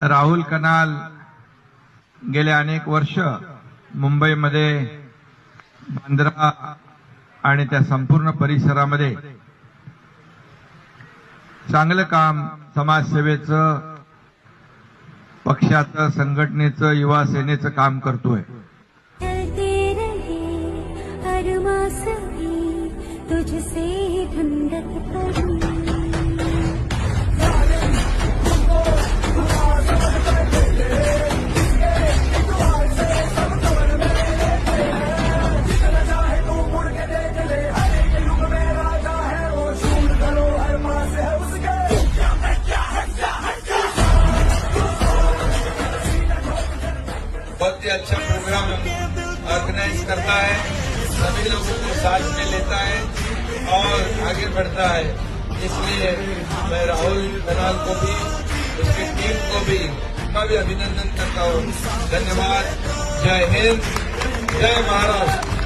राहुल कनाल गेले अनेक वर्ष मुंबईमध्ये बांद्रा आणि त्या संपूर्ण परिसरामध्ये चांगलं काम, समाजसेवेचं, पक्षाचं, संघटनेचं, युवा सेनेचं काम करतोय। बहुत ही अच्छा प्रोग्राम ऑर्गेनाइज करता है, सभी लोगों को साथ में लेता है और आगे बढ़ता है। इसलिए मैं राहुल कनाल को भी, उसकी टीम को भी मैं भी अभिनंदन करता हूँ। धन्यवाद। जय हिंद, जय महाराष्ट्र।